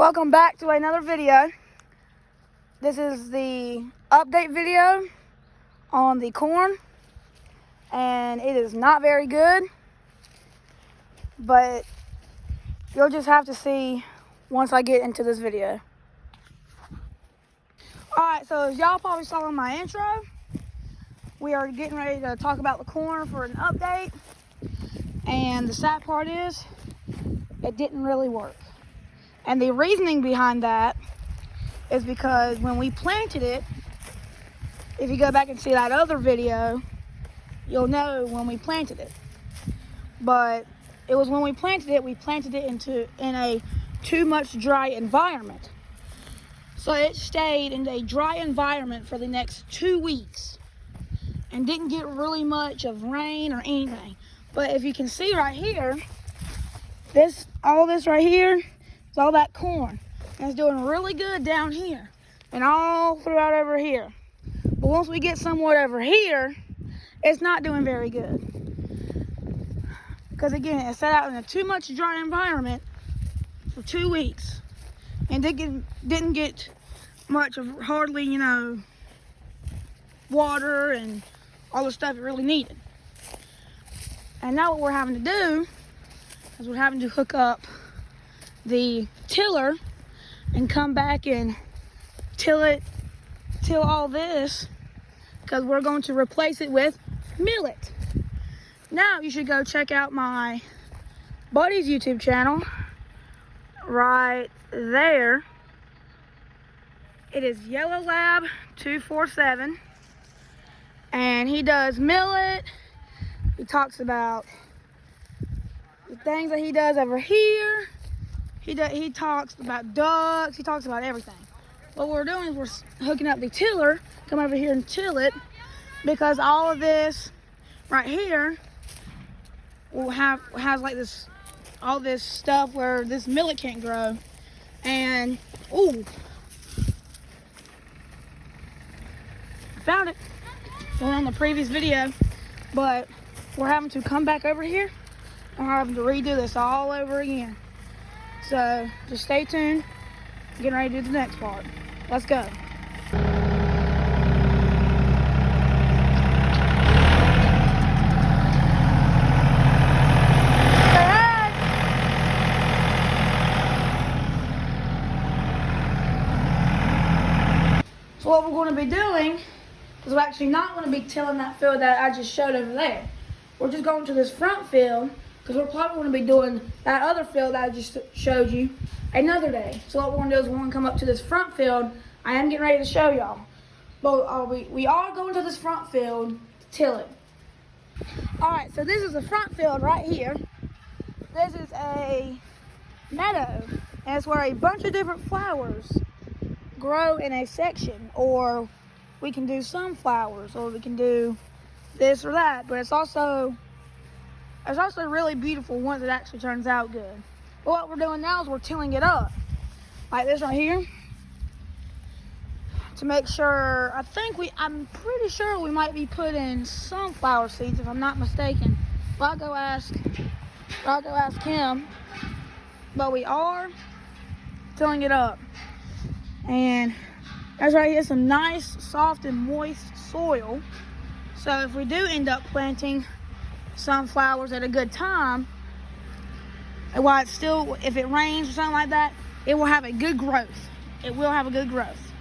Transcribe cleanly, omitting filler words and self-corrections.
Welcome back to another video. This is the update video on the corn, and it is not very good, but you'll just have to see once I get into this video. Alright, so as y'all probably saw in my intro, we are getting ready to talk about the corn for an update, and the sad part is it didn't really work. And the reasoning behind that is because when we planted it, if you go back and see that other video, you'll know when we planted it. But it was when we planted it in a too much dry environment. So it stayed in a dry environment for the next 2 weeks and didn't get really much of rain or anything. But if you can see right here, all this right here, it's all that corn, and it's doing really good down here and all throughout over here. But once we get somewhat over here, it's not doing very good. Because again, it's set out in a too much dry environment for 2 weeks and didn't get much of hardly, water and all the stuff it really needed. And now what we're having to do is we're having to hook up the tiller and come back and till all this, because we're going to replace it with millet. Now you should go check out my buddy's YouTube channel right there. It is Yellow Lab 247, and he does millet. He talks about the things that he does over here. He talks about ducks. He talks about everything. What we're doing is we're hooking up the tiller, come over here and till it, because all of this right here has like this, all this stuff where this millet can't grow. And ooh, found it. We're on the previous video, but we're having to come back over here and we're having to redo this all over again. So just stay tuned. Getting ready to do the next part. Let's go. So what we're going to be doing is we're actually not going to be tilling that field that I just showed over there. We're just going to this front field, because we're probably going to be doing that other field that I just showed you another day. So what we're going to do is we're going to come up to this front field. I am getting ready to show y'all. But we are going to this front field to till it. Alright, so this is the front field right here. This is a meadow, and it's where a bunch of different flowers grow in a section. Or we can do sunflowers, or we can do this or that. But it's also really beautiful once it actually turns out good. But what we're doing now is we're tilling it up, like this right here, to make sure. I'm pretty sure we might be putting sunflower seeds, if I'm not mistaken. Well, I'll go ask him. But we are tilling it up, and that's right here, some nice, soft, and moist soil. So if we do end up planting sunflowers at a good time, and while it's still, if it rains or something like that, it will have a good growth. It will have a good growth.